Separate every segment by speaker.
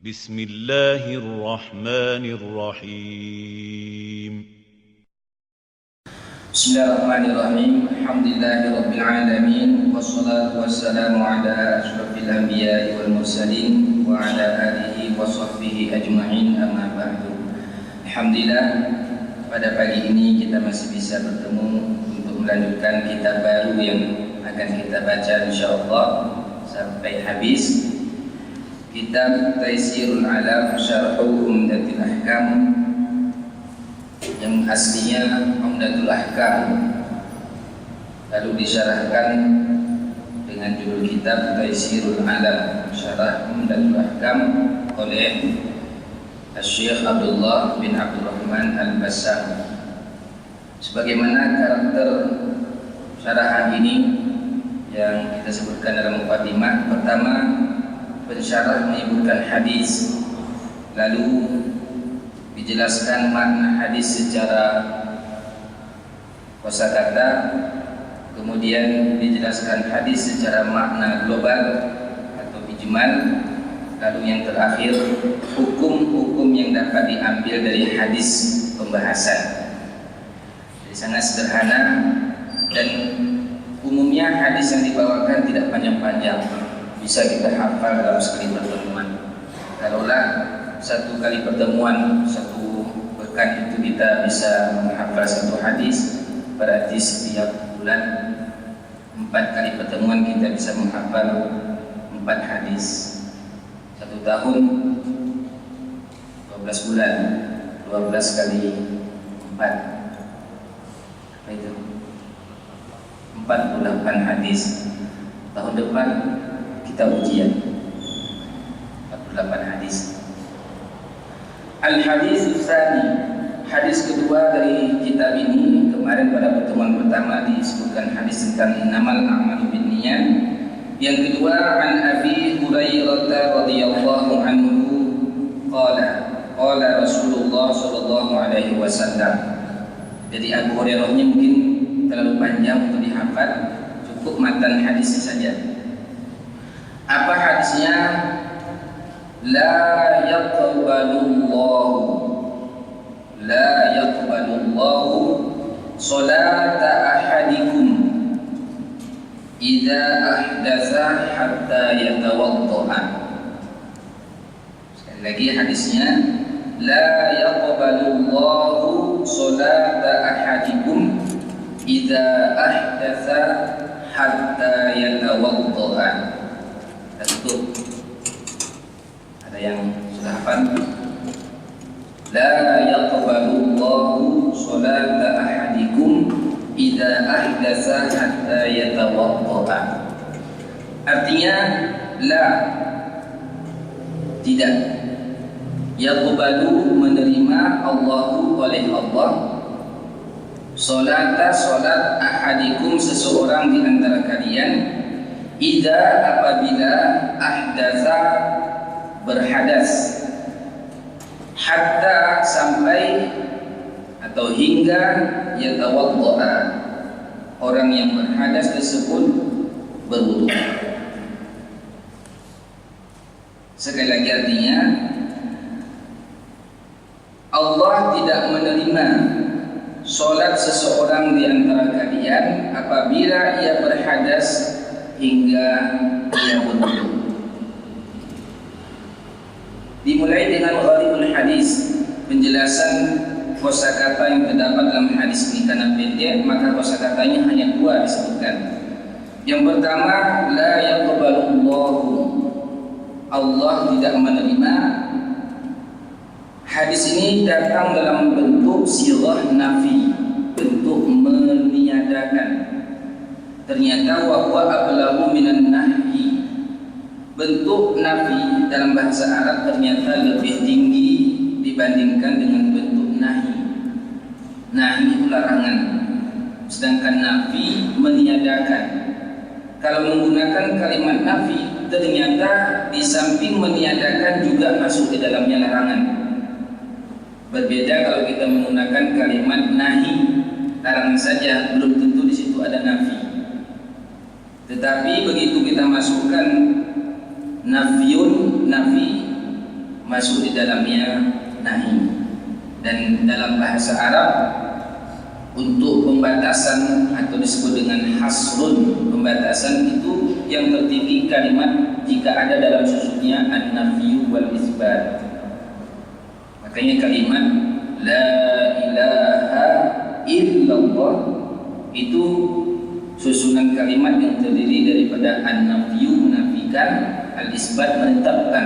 Speaker 1: بسم الله الرحمن الرحيم
Speaker 2: بسم الله الرحمن الرحيم الحمد لله رب العالمين والصلاة والسلام على أشرف الأنبياء والمرسلين وعلى آله وصحبه أجمعين أما بعد. Alhamdulillah, pada pagi ini kita masih bisa bertemu untuk melanjutkan kitab baru yang akan kita baca insyaallah sampai habis. Kitab Taisirul Alam Syarhu Umdatul Ahkam, yang aslinya Umdatul Ahkam, lalu disyarahkan dengan judul kitab Taisirul Alam Syarah Umdatul Ahkam oleh Syekh Abdullah bin Abdul Rahman Al-Bassam. Sebagaimana karakter syarahan ini yang kita sebutkan dalam mukadimah, pertama pensyarah menyebutkan hadis, lalu dijelaskan makna hadis secara kosakata, kemudian dijelaskan hadis secara makna global atau ijmal, lalu yang terakhir hukum-hukum yang dapat diambil dari hadis pembahasan. Jadi sangat sederhana dan umumnya hadis yang dibawakan tidak panjang-panjang, bisa kita hafal dalam sekali pertemuan. Kalaulah satu kali pertemuan, satu pekan itu kita bisa menghafal satu hadis, berarti setiap bulan 4 kali pertemuan kita bisa menghafal 4 hadis. Satu tahun 12 bulan, 12 kali 4, apa itu? 48 hadis. Tahun depan kita ujian 48 hadis. Al-hadis tsani, hadis kedua dari kitab ini. Kemarin pada pertemuan pertama disebutkan hadis tentang innamal a'malu binniyat. Yang kedua, an Abi Hurairah radhiyallahu anhu qala Rasulullah sallallahu alaihi wasallam. Jadi Abu Hurairahnya mungkin terlalu panjang untuk dihafal, cukup matan hadisnya saja. Apa hadisnya? La yaqbalullahu salata ahadikum idza ahdatsa hatta yatawaddaa. Sekali lagi hadisnya, la yaqbalullahu salata ahadikum idza ahdatsa hatta yatawaddaa. Tutup. Ada yang sudah hafal? La yaqbalullahu salata ahadikum idza ahdatsa hatta yatawaddaa. Artinya la, tidak. Yaqbalu, menerima Allahu, oleh Allah, salata, salat, ahadikum, seseorang di antara kalian, idza, apabila, ahdatsa, berhadas, hatta, sampai atau hingga, yatawaddaa, orang yang berhadas tersebut berwudu. Sekali lagi artinya, Allah tidak menerima solat seseorang di antara kalian apabila ia berhadas hingga ia berwudu. Dimulai dengan gharibul hadis, penjelasan kosakata yang terdapat dalam hadis ini. Karena pendek, maka kosakatanya hanya 2 disebutkan. Yang pertama, la yaqbalullahu, Allah tidak menerima. Hadis ini datang dalam bentuk sirah nafi, bentuk meniadakan. Ternyata wa huwa ablagu minan nahyi. Bentuk nafi dalam bahasa Arab ternyata lebih tinggi dibandingkan dengan bentuk nahi. Nahi itu larangan, sedangkan nafi meniadakan. Kalau menggunakan kalimat nafi, ternyata di samping meniadakan juga masuk di dalamnya larangan. Berbeda kalau kita menggunakan kalimat nahi, larangan saja, belum tentu di situ ada nafi. Tetapi begitu kita masukkan nafiyun, nafi, masuk di dalamnya nahi. Dan dalam bahasa Arab untuk pembatasan atau disebut dengan hasrun, pembatasan itu yang tertinggi kalimat jika ada dalam susunnya an-nafyu wal isbat. Makanya kalimat la ilaha illallah itu susunan kalimat yang terdiri daripada an-nafyu menafikan, al-isbat menetapkan.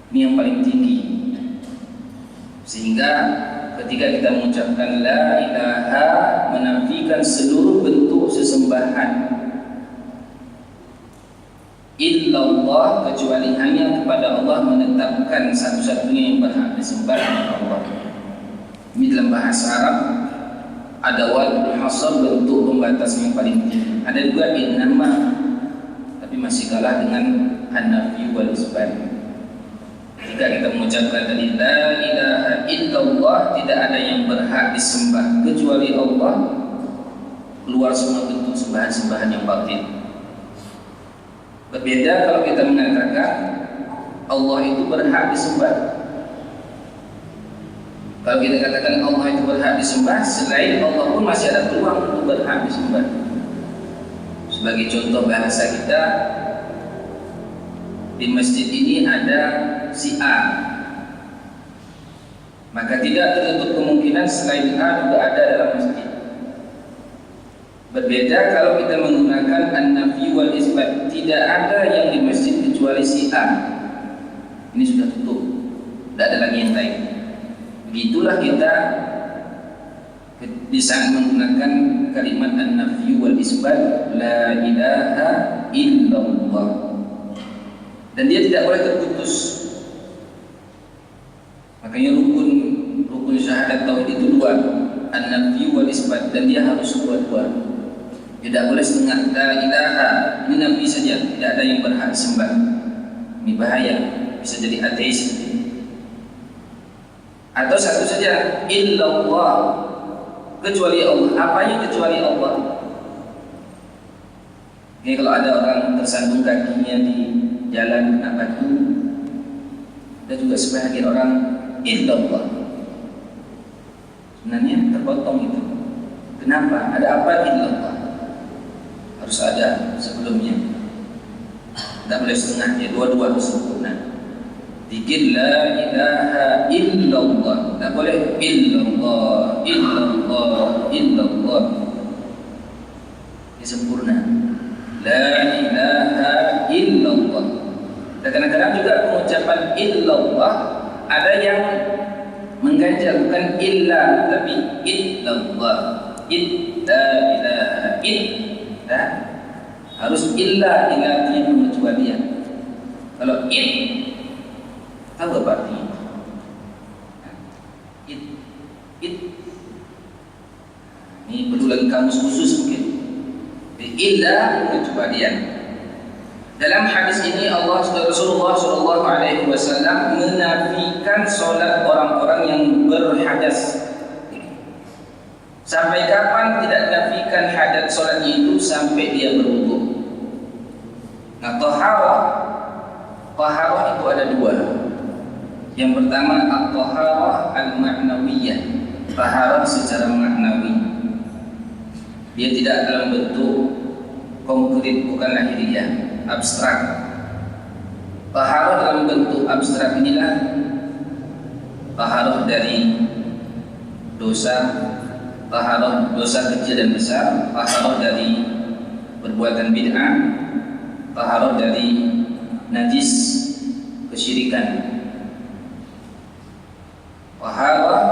Speaker 2: Ini yang paling tinggi. Sehingga ketika kita mengucapkan la ilaha menafikan seluruh bentuk sesembahan illallah kecuali hanya kepada Allah, menetapkan satu-satunya yang berhak disembah Allah. Ini dalam bahasa Arab ada wal hasr, bentuk pembatas yang paling tinggi. Ada juga innama, tapi masih kalah dengan an-nafyu wal isbat. Jika kita mengucapkan tadi la ilaha illallah, tidak ada yang berhak disembah kecuali Allah, keluar semua bentuk sembahan-sembahan yang batil. Berbeda kalau kita mengatakan Allah itu berhak disembah. Kalau kita katakan Allah itu berhak disembah, selain Allah pun masih ada peluang untuk berhak disembah. Sebagai contoh bahasa kita, di masjid ini ada si A, maka tidak tertutup kemungkinan selain A juga ada dalam masjid. Berbeda kalau kita menggunakan an-nafyu wal isbat, tidak ada yang di masjid kecuali si A. Ini sudah tutup, tidak ada lagi yang lain. Begitulah kita di saat menggunakan kalimat an-nafyu wal isbat, la ilaha illallah. Dan dia tidak boleh terputus. Makanya rukun syahadat tauhid itu dua, an-nafyu wal isbat, dan dia harus dua-dua. Tidak boleh setengah, la ilaha ini nafi saja, tidak ada yang berhak sembah. Ini bahaya, bisa jadi ateis. Atau satu saja, illallah, kecuali Allah. Apanya kecuali Allah? Ini kalau ada orang tersandung kakinya di jalan kena batu, dan juga sebagian orang illallah, sebenarnya terpotong itu. Kenapa? Ada apa illallah? Harus ada sebelumnya. Tidak boleh setengahnya, dua-dua harus sempurna. Dikir la ilaha illallah, tidak boleh illallah, illallah, illallah. Ini sempurna. La ilaha illallah. Dan kadang-kadang juga pengucapan illallah ada yang mengganjal, bukan illa tapi illallah. La ilaha illallah, harus illa artinya pengecualian. Kalau tahu apa artinya? Ini perlu lagi kamus khusus mungkin. Illa pengecualian. Dalam hadis ini Rasulullah SAW menafikan solat orang-orang yang berhadas. Sampai kapan tidak menafikan hadas solatnya itu? Sampai dia berwudu. Nah, taharah itu ada dua. Yang pertama at-taharah al-ma'nawiyah, taharah secara maknawi. Dia tidak dalam bentuk konkret, bukan lahiriah, abstrak. Taharah dalam bentuk abstrak inilah taharah dari dosa, taharah dosa kecil dan besar, taharah dari perbuatan bid'ah, taharah dari najis kesyirikan. Taharah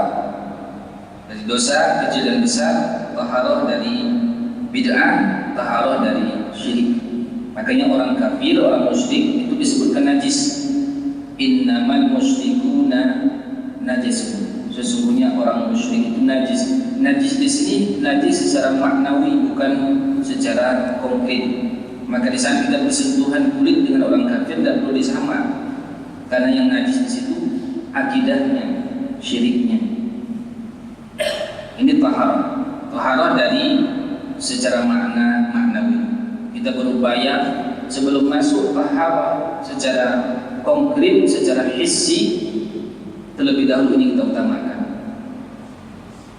Speaker 2: dari dosa kecil dan besar, taharah dari bid'ah, taharah dari syirik. Makanya orang kafir, orang musyrik itu disebutkan najis. Innamal musyrikuna najisun. Sesungguhnya orang musyrik itu najis. Najis di sini najis secara maknawi, bukan secara konkret. Maka di saat kita bersentuhan kulit dengan orang kafir tidak perlu disama, karena yang najis di situ akidahnya, syiriknya. Ini taharah. Taharah dari secara maknawi. Kita berupaya sebelum masuk taharah secara secara konkret, secara hissi, terlebih dahulu ini kita utamakan.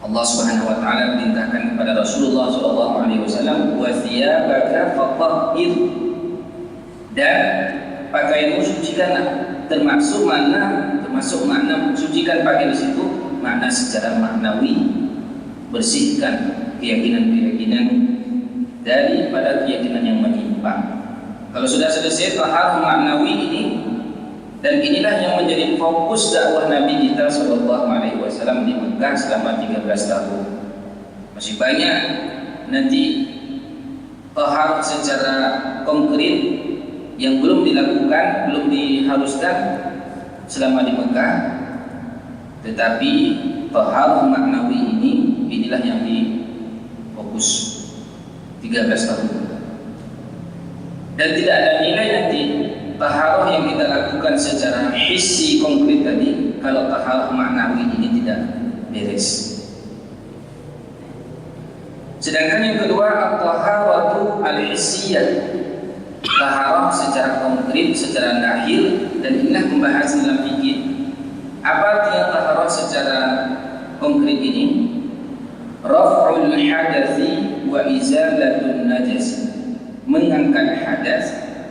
Speaker 2: Allah Subhanahu wa taala perintahkan kepada Rasulullah sallallahu alaihi wasallam, "Wa thiyabaka fatahhir." Dan pakaianmu sucikanlah. Termasuk makna sucikan pakaian di situ, makna secara maknawi, bersihkan keyakinan-keyakinan daripada keyakinan yang menyimpang. Kalau sudah selesai tahar maknawi ini, dan inilah yang menjadi fokus dakwah Nabi kita sallallahu alaihi wasallam di Mekah selama 13 tahun. Masih banyak nanti tahar secara konkret yang belum dilakukan, belum diharuskan selama di Mekah, tetapi tahar maknawi inilah yang difokus 13 tahun. Dan tidak ada nilai nanti taharah yang kita lakukan secara hissi konkret tadi kalau taharah maknawi ini tidak beres. Sedangkan yang kedua, at-taharatu al-hissiyah, taharah secara konkret, secara lahir, dan inilah pembahasan dalam fikih. Apa artinya taharah secara konkret ini? Raf'ul hadathi wa izalatun najis, mengangkat hadas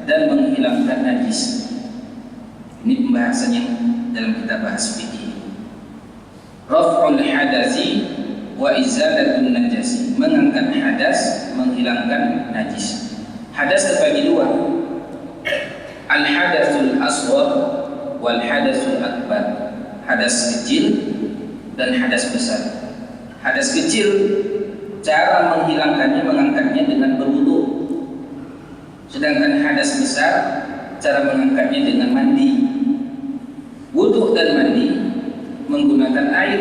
Speaker 2: dan menghilangkan najis. Ini pembahasan yang dalam kita bahas fikih. Raf'ul hadathi wa izalatun najis, mengangkat hadas, menghilangkan najis. Hadas terbagi dua, al-hadasul asghar wal hadasul akbar. Hadas kecil dan hadas besar. Hadas kecil, cara menghilangkannya, mengangkatnya dengan berwudu. Sedangkan hadas besar, cara mengangkatnya dengan mandi. Wudu dan mandi menggunakan air.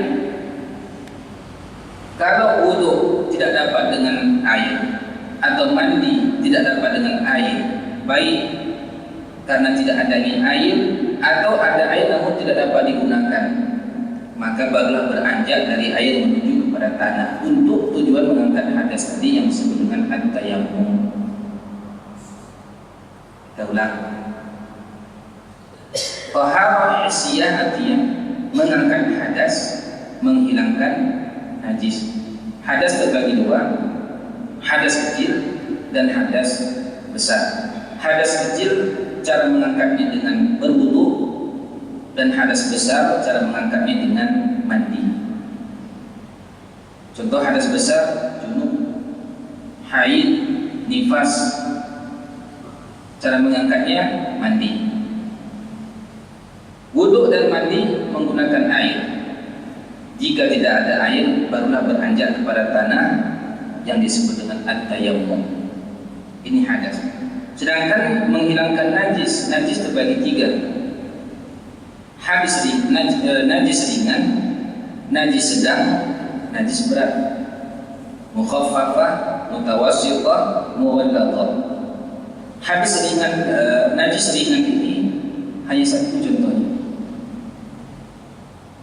Speaker 2: Kalau wudu tidak dapat dengan air, atau mandi tidak dapat dengan air, baik karena tidak adanya air atau ada air namun tidak dapat digunakan, maka barulah beranjak dari air menuju kepada tanah untuk tujuan mengangkat hadas tadi yang disebut dengan at-tayammum. Kita ulang. Taharah hissiyah artinya mengangkat hadas, menghilangkan najis. Hadas terbagi dua, hadas kecil dan hadas besar. Hadas kecil cara mengangkatnya dengan berwudu, dan hadas besar cara mengangkatnya dengan mandi. Contoh hadas besar, junub, haid, nifas. Cara mengangkatnya mandi. Wudu dan mandi menggunakan air. Jika tidak ada air, barulah beranjak kepada tanah yang disebut dengan at-tayammum. Ini hadas. Sedangkan menghilangkan najis terbagi tiga. Najis ringan, najis sedang, najis berat. Mukhaffafah, mutawassithah, mughalladzah. Najis ringan ini hanya satu contohnya.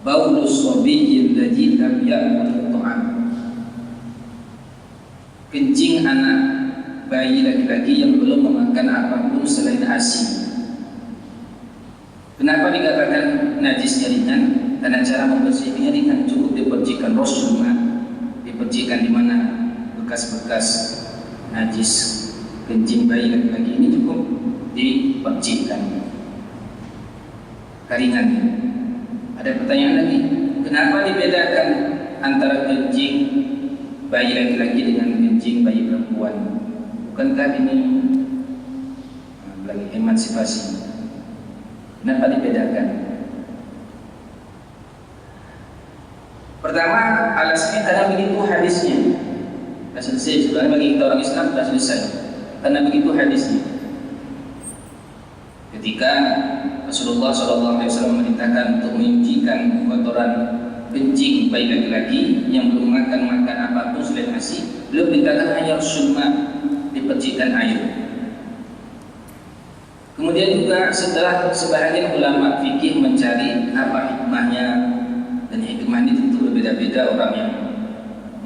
Speaker 2: Baulus sabiyil ladzi lam ya'kul ta'am. Kencing anak bayi laki-laki yang belum memakan apapun selain ASI. Kenapa dikatakan najisnya ringan? Karena cara membersihkannya ringan, cukup dipercikan rasul, dipercikan di mana bekas-bekas najis kencing bayi laki-laki ini cukup dipercikan. Keringannya. Ada pertanyaan lagi, kenapa dibedakan antara kencing bayi laki-laki dengan kencing bayi perempuan? Bukankah ini lagi emansipasi? Kenapa dibedakan? Pertama, alasannya karena begitu hadisnya. Sudah selesai, sebenarnya bagi kita orang Islam sudah selesai. Karena begitu hadisnya. Ketika Rasulullah SAW memerintahkan untuk menyucikan kotoran kencing bayi laki-laki yang belum makan apapun selain ASI, beliau perintahkan hanya sulma, dipercikan air. Kemudian juga setelah sebahagian ulama fikih mencari apa hikmahnya, dan hikmah ini tentu berbeda-beda orang yang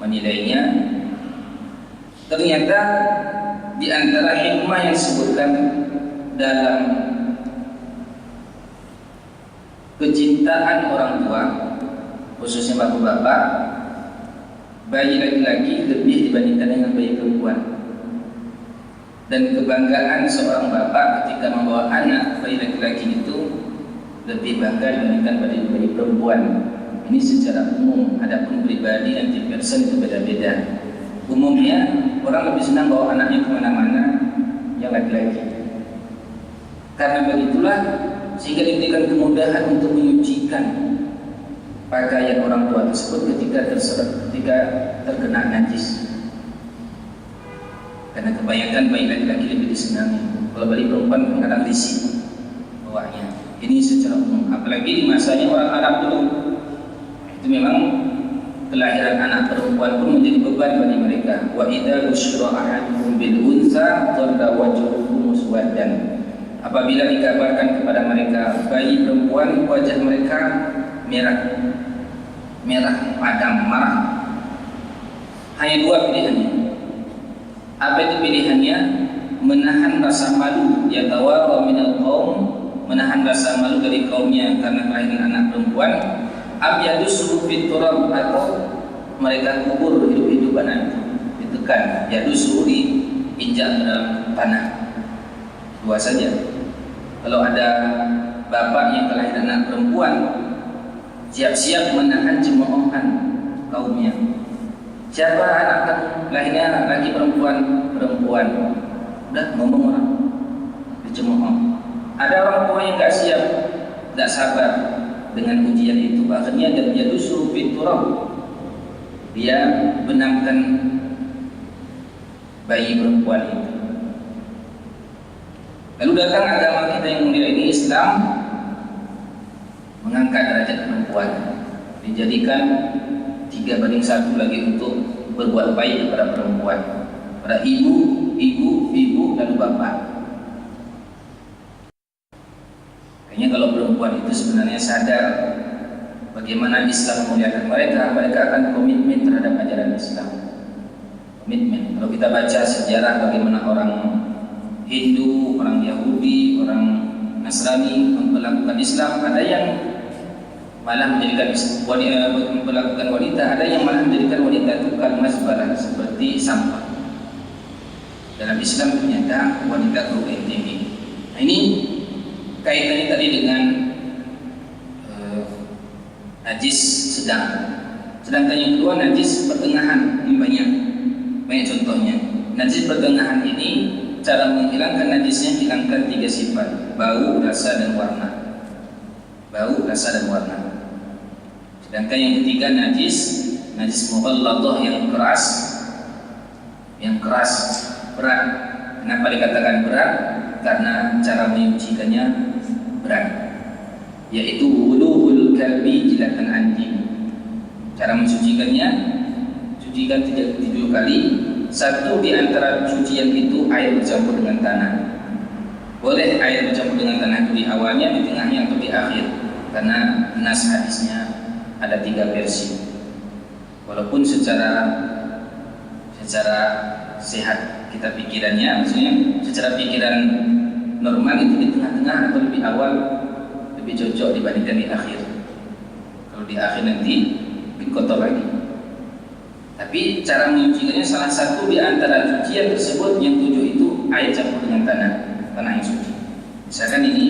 Speaker 2: menilainya. Ternyata di antara hikmah yang disebutkan dalam kecintaan orang tua, khususnya bapak-bapak, bayi laki-laki lebih dibandingkan dengan bayi perempuan. Dan kebanggaan seorang bapak ketika membawa anak bayi laki-laki itu lebih bangga dibandingkan bayi perempuan. Ini secara umum, adapun pribadi dan tiap person itu beda-beda. Umumnya orang lebih senang bawa anaknya kemana-mana yang laki-laki. Karena begitulah sehingga diberikan kemudahan untuk menyucikan pakaian orang tua tersebut ketika terkena najis. Karena kebanyakan bayi laki-laki lebih disenangi. Kalau bayi perempuan kadang risih bawahnya. Ini secara umum. Apalagi di masanya orang Arab dulu, itu memang kelahiran anak perempuan pun menjadi beban bagi mereka. Wa idza busyira ahaduhum bil unsa dhalla wajhuhu muswaddan. Apabila dikabarkan kepada mereka bayi perempuan, wajah mereka merah padam, marah. Hanya dua pilihannya. Apa itu pilihannya? Menahan rasa malu, yatawara minal qaum, menahan rasa malu dari kaumnya karena kelahiran anak perempuan. Yadusru fit turab, atau mereka kubur hidup-hidup anak itu, ditekan, yadusru, diinjak ke dalam tanah. Dua saja. Kalau ada bapak yang kelahiran anak perempuan, siap-siap menahan cemoohan kaumnya. Siapa anak kamu? Lahirnya laki perempuan? Perempuan. Udah ngomong orang dicemooh. Ada orang tua yang nggak siap, nggak sabar dengan ujian itu. Akhirnya dia dusru fit turab, dia benamkan bayi perempuan itu. Lalu datang agama kita yang mulia ini, Islam, mengangkat derajat perempuan, dijadikan 3:1 lagi untuk berbuat baik kepada perempuan, pada ibu, lalu bapak. Kayaknya kalau perempuan itu sebenarnya sadar bagaimana Islam memuliakan mereka, mereka akan komitmen terhadap ajaran Islam. Komitmen. Kalau kita baca sejarah bagaimana orang Hindu, orang Yahudi, orang Nasrani memperlakukan Islam, ada yang malah menjadikan memperlakukan wanita, ada yang malah menjadikan wanita itu kalmazbalah, seperti sampah. Dalam Islam ternyata wanita berukuran tinggi. Nah, ini kaitannya tadi dengan najis sedang. Sedangkan yang kedua najis pertengahan, ini banyak contohnya. Najis pertengahan ini cara menghilangkan najisnya, hilangkan 3 sifat: bau, rasa, dan warna. Bau, rasa, dan warna. Sedangkan yang ketiga najis mughalladhah, yang keras, berat. Kenapa dikatakan berat? Karena cara menyucikannya berat, yaitu wuluhul kalbi, jilatan anjing. Cara mensucikannya, cucikan 7 kali. Satu di antara cucian itu air bercampur dengan tanah. Boleh air bercampur dengan tanah itu di awalnya, di tengahnya, atau di akhir. Karena nas hadisnya ada 3 versi. Walaupun secara sehat kita pikirannya, maksudnya secara pikiran normal itu di tengah-tengah atau lebih awal lebih cocok dibandingkan di akhir. Kalau di akhir nanti lebih kotor lagi. Tapi cara menyucikannya, salah satu di antara cucian tersebut yang 7 itu air campur dengan tanah yang suci. Misalkan ini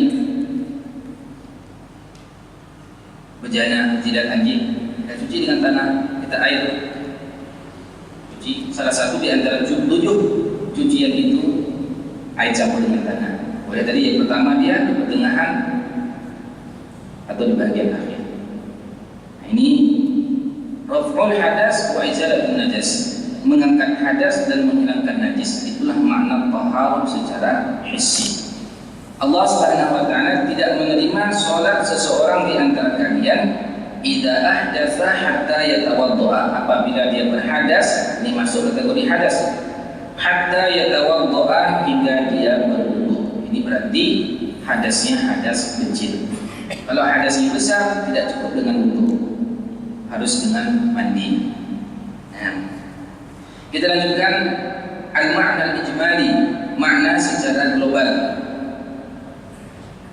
Speaker 2: bejana jidat anjing, kita cuci dengan tanah, kita air cuci. Salah satu di antara 7 cucian itu air campur dengan tanah. Boleh tadi yang pertama dia di pertengahan atau di bagian akhir. Nah, ini raf'ul hadas wa izalatun najas, mengangkat hadas dan menghilangkan najis. Itulah makna taharah secara hissi. Allah Subhanahu wa taala tidak menerima salat seseorang di antara kalian idza ahdatsa hatta yatawaddaa, apabila dia berhadas. Ini masuk kategori hadas. Hatta yatawaddaa, hingga dia berwudu. Ini berarti hadasnya hadas kecil. Kalau hadasnya besar tidak cukup dengan wudu, harus dengan mandi. Nah, kita lanjutkan al-ma'na al-ijmali, makna secara global.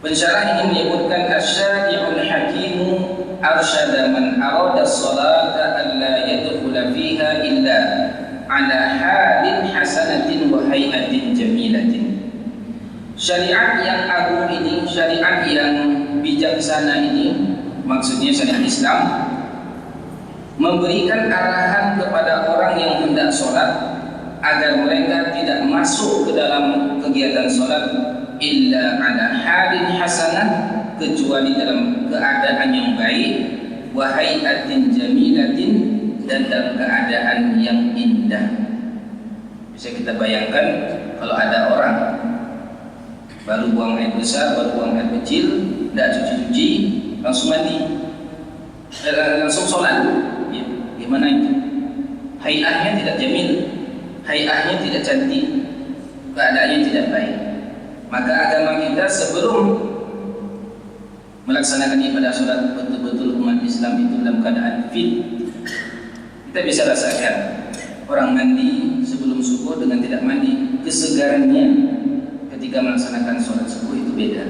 Speaker 2: Pensyarah ini menyebutkan asyadi'ul hakimu arsyada man arada as-salata an la yadkhula fiha illa ala halin hasanatin wa hay'atin jamilatin. Syariat yang agung ini, syariat yang bijaksana ini, maksudnya syariat Islam, memberikan arahan kepada orang yang hendak sholat agar mereka tidak masuk ke dalam kegiatan sholat illa ala halin hasanah, kecuali dalam keadaan yang baik, wa hay'atin jamilatin, dan dalam keadaan yang indah. Bisa kita bayangkan kalau ada orang baru buang air besar, baru buang air kecil, tidak cuci-cuci, langsung mandi, langsung sholat, ya, gimana itu? Hay'ahnya tidak jamil, hay'ahnya tidak cantik, keadaannya tidak baik. Maka agama kita sebelum melaksanakan ibadah sholat betul-betul umat Islam itu dalam keadaan fit. Kita bisa rasakan orang mandi sebelum subuh dengan tidak mandi, kesegarannya ketika melaksanakan sholat subuh itu beda.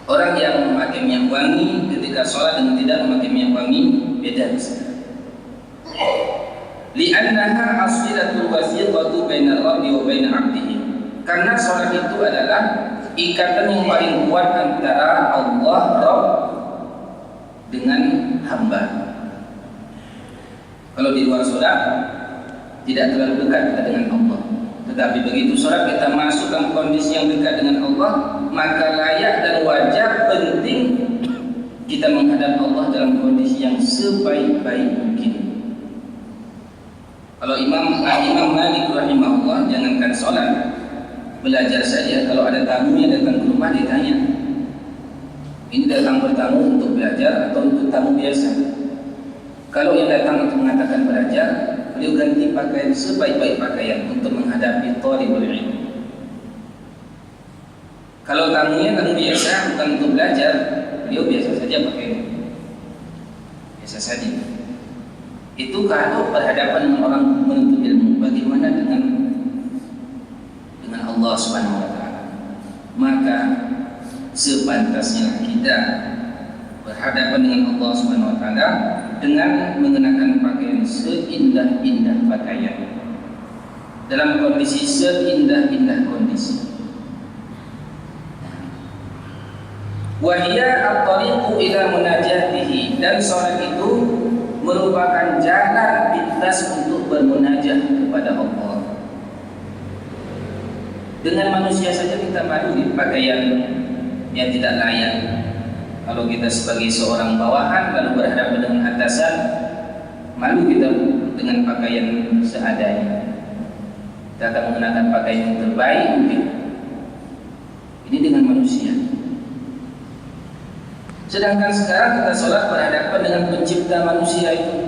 Speaker 2: Orang yang memakai minyak wangi ketika sholat dengan tidak memakai minyak wangi beda. Li'annaha aslilatul wasiqatu bainar rabbi wa bain 'abdihi. Karena sholat itu adalah ikatan yang paling kuat antara Allah Rabb dengan hamba. Kalau di luar sholat tidak terlalu dekat kita dengan Allah. Tetapi begitu sholat kita masuk dalam kondisi yang dekat dengan Allah, maka layak dan wajar, penting kita menghadap Allah dalam kondisi yang sebaik-baik mungkin. Kalau Imam Malik rahimahullah, jangankan sholat, belajar saja, kalau ada tamu yang datang ke rumah ditanya, ini datang bertamu untuk belajar atau untuk tamu biasa? Kalau yang datang untuk mengatakan belajar, beliau ganti pakaian sebaik-baik pakaian untuk menghadapi thalibul ilm. Kalau tamunya tamu biasa, bukan untuk belajar, beliau biasa saja pakaian, biasa saja. Itu kalau berhadapan dengan orang menuntut ilmu. Bagaimana dengan Allah Subhanahu wa taala? Maka sepantasnya kita berhadapan dengan Allah Subhanahu wa taala dengan mengenakan pakaian seindah-indah pakaian, dalam kondisi seindah-indah kondisi. Wa hiya at-tariqu ila munajatihi, dan salat itu merupakan jalan pintas untuk bermunajat kepada Allah. Dengan manusia saja kita malu di pakaian yang tidak layak. Kalau kita sebagai seorang bawahan lalu berhadapan dengan atasan, malu kita dengan pakaian seadanya. Kita akan mengenakan pakaian yang terbaik mungkin. Ini dengan manusia. Sedangkan sekarang kita sholat berhadapan dengan pencipta manusia itu,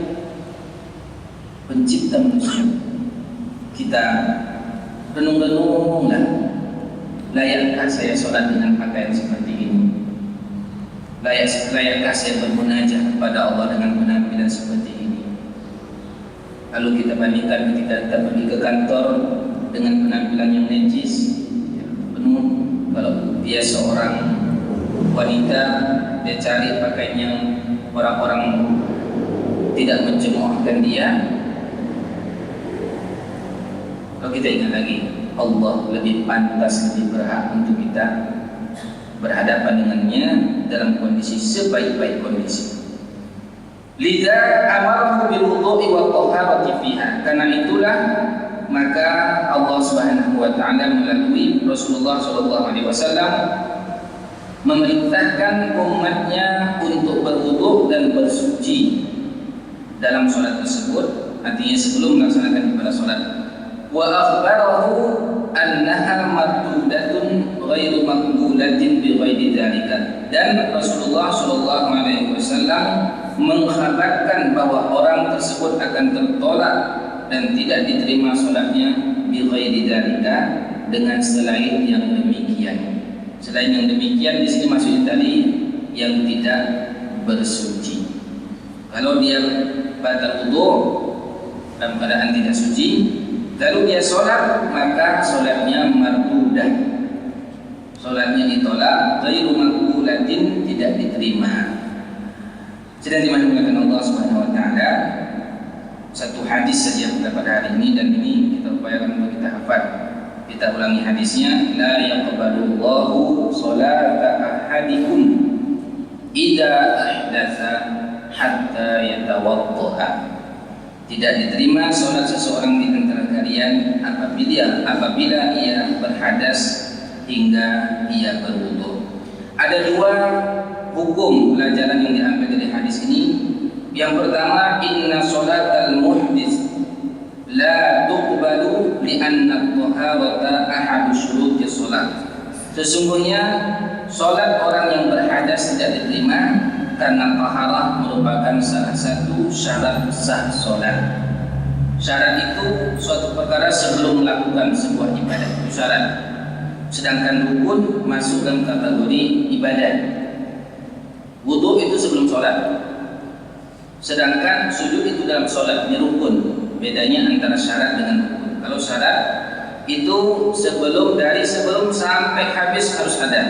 Speaker 2: pencipta manusia. Kita renung-renunglah, layakkah saya sholat dengan pakaian seperti ini? Layakkah saya bermunajat kepada Allah dengan penampilan seperti ini? Lalu kita bandingkan ketika kita pergi ke kantor dengan penampilan yang najis, penuh. Kalau dia seorang wanita, dia cari pakaian yang orang-orang tidak mencemoohkan dia. Kalau kita ingat lagi, Allah lebih pantas, lebih berhak untuk kita berhadapan dengannya dalam kondisi sebaik-baik kondisi. Lidza amarahu bil wudhu'i wat taharati fiha. Karena itulah maka Allah Subhanahu wa taala melalui Rasulullah sallallahu alaihi wasallam memerintahkan umatnya untuk berwudhu dan bersuci dalam sholat tersebut. Artinya sebelum melaksanakan ibadah sholat. Wa akhbarahu annaha mardudatun ghairu maqbulatin bi ghairi dzalika. Dan Rasulullah sallallahu alaihi wasallam mengkhabarkan bahwa orang tersebut akan tertolak dan tidak diterima sholatnya bi ghairi dzalika, dengan selain yang demikian. Selain yang demikian di sini maksudnya tadi yang tidak bersuci. Kalau dia batal wudu dalam keadaan tidak suci, lalu dia sholat, maka sholatnya mardudah, Salatnya ditolak, ghairu maqbulatin, tidak diterima. Sedang dimaksudkan Allah Subhanahu wa taala, satu hadis saja pada hari ini, dan ini kita upayakan untuk kita hafal. Kita ulangi hadisnya, la yaqbalullahu salata ahadikum idza ahdatsa hatta yatawaddaa. Tidak diterima salat seseorang di antara kalian apabila ia berhadas hingga ia berwudu. Ada dua hukum pelajaran yang diambil dari hadis ini. Yang pertama, inna salatal muhdits la tuqbalu li'anna at-taharata ahadu syuruti shalat. Sesungguhnya salat orang yang berhadas tidak diterima karena taharah merupakan salah satu syarat sah salat. Syarat itu suatu perkara sebelum melakukan sebuah ibadah, itu syarat. Sedangkan rukun masuk dalam kategori ibadah. Wudu itu sebelum salat. Sedangkan sujud itu dalam salat, ini rukun. Bedanya antara syarat dengan rukun. Kalau syarat itu sebelum sampai habis harus ada.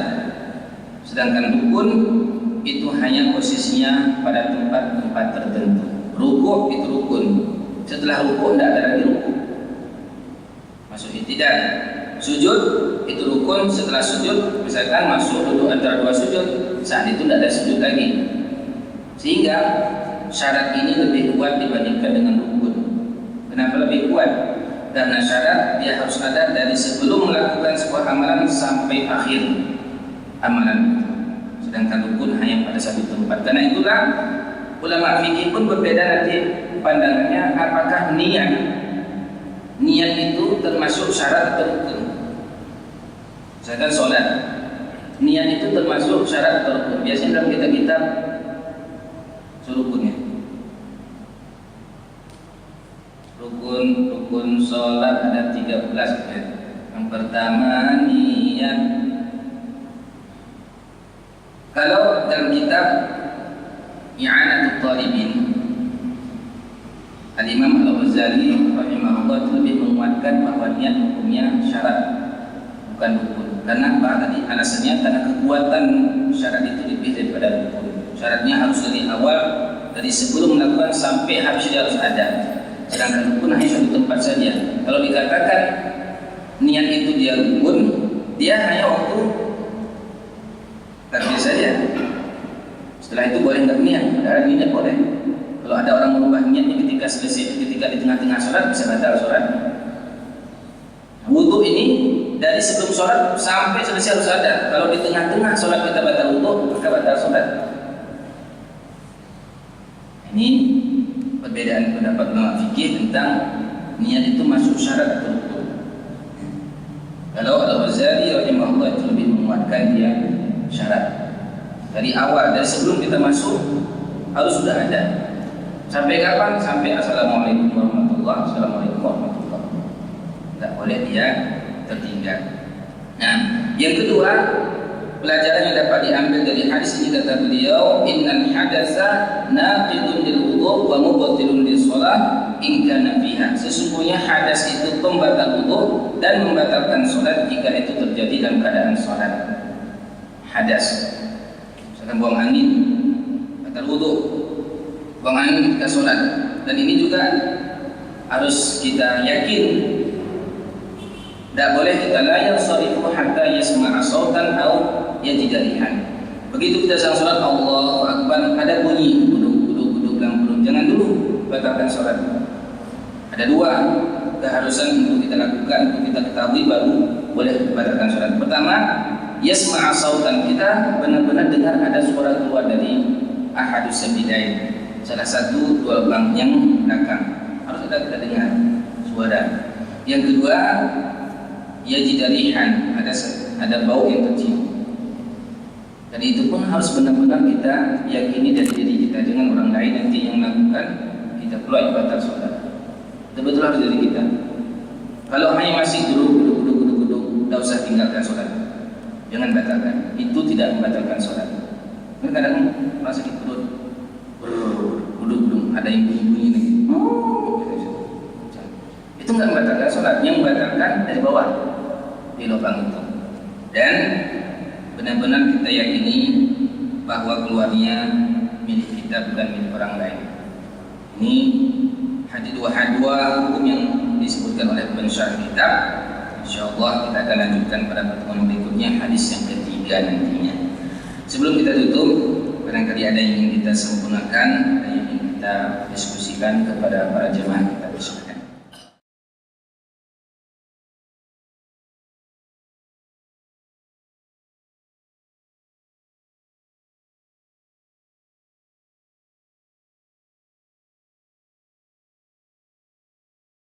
Speaker 2: Sedangkan rukun itu hanya posisinya pada tempat-tempat tertentu. Rukuk itu rukun. Setelah rukuk tidak ada lagi rukuk. Masuk i'tidal. Sujud itu rukun. Setelah sujud, misalkan masuk duduk antara dua sujud, saat itu tidak ada sujud lagi. Sehingga syarat ini lebih kuat dibandingkan dengan rukun. Kenapa lebih kuat? Karena syarat dia harus ada dari sebelum melakukan sebuah amalan sampai akhir amalan itu. Sedangkan rukun hanya pada satu tempat. Karena itulah ulama fikih pun berbeda nanti pandangannya, apakah niat itu termasuk syarat atau rukun. Misalkan sholat, niat itu termasuk syarat atau rukun. Biasanya dalam kitab-kitab rukunnya. Rukun sholat ada 13 ya. Yang pertama niat. Kalau dalam kitab I'anatul Talibin, Al-Imam Al-Ghazali rahimahullah lebih menguatkan bahwa niat hukumnya syarat, bukan rukun. Karena apa tadi alasannya? Karena kekuatan syarat itu lebih daripada rukun. Syaratnya harus dari awal, dari sebelum melakukan sampai habis dia harus ada. Sedangkan rukun hanya satu tempat saja. Kalau dikatakan niat itu dia rukun, dia hanya waktu takbir saja. Setelah itu boleh nggak niat? Padahal niat boleh. Kalau ada orang merubah niatnya ketika di tengah-tengah sholat, bisa batal sholat. Wudu ini dari sebelum sholat sampai selesai harus ada. Kalau di tengah-tengah sholat kita batal wudu, maka batal sholat. Ini perbedaan pendapat ulama fikih tentang niat itu masuk syarat atau rukun. Kalau Al-Ghazali rahimahullah itu lebih menguatkan dia syarat. Dari awal, dari sebelum kita masuk harus sudah ada. Sampai kapan? Sampai assalamualaikum warahmatullahi wabarakatuh. Assalamualaikum warahmatullahi wabarakatuh. Tidak boleh dia tertinggal. Nah, yang kedua, pelajaran yang dapat diambil dari hadis ini kata beliau, innal hadatsa naqidun lil wudu wa mubtilun lis shalah in kana fiha. Sesungguhnya hadas itu pembatal wudu dan membatalkan salat jika itu terjadi dalam keadaan salat. Hadas, misalkan buang angin, batal wudu, buang angin ketika salat. Dan ini juga harus kita yakin, tidak boleh kita la yansarifu hatta yasma'a sautan aw yajida rihan. Begitu kita sedang salat Allahu Akbar, ada bunyi buduk lampu, jangan dulu batalkan salat. Ada dua keharusan untuk kita lakukan, untuk kita ketahui baru boleh batalkan salat. Pertama, yasma'a sautan, kita benar-benar dengar ada suara keluar dari ahadus sabilain, salah satu dua bank yang belakang, harus kita dengar suara. Yang kedua, yajidarihan, ada bau yang tercium. Dan itu pun harus benar-benar kita yakini dari diri kita, jangan orang lain nanti yang melakukan kita pula batal sholat. Betul-betul harus dari kita. Kalau hanya masih duduk, tidak usah tinggalkan sholat, jangan batalkan. Itu tidak membatalkan sholat. Kadang merasa sakit perut, duduk, ada yang bunyi-bunyi lagi. Itu nggak membatalkan sholat, yang membatalkan dari bawah di lubang itu. Dan benar-benar kita yakini bahwa keluarnya milik kita, bukan milik orang lain. Ini dua hukum yang disebutkan oleh pensyarah kitab. InsyaAllah kita akan lanjutkan pada pertemuan berikutnya, hadis yang ketiga nantinya. Sebelum kita tutup, barangkali ada yang ingin kita sempurnakan, ada yang ingin kita diskusikan kepada para jemaah, kita persilakan.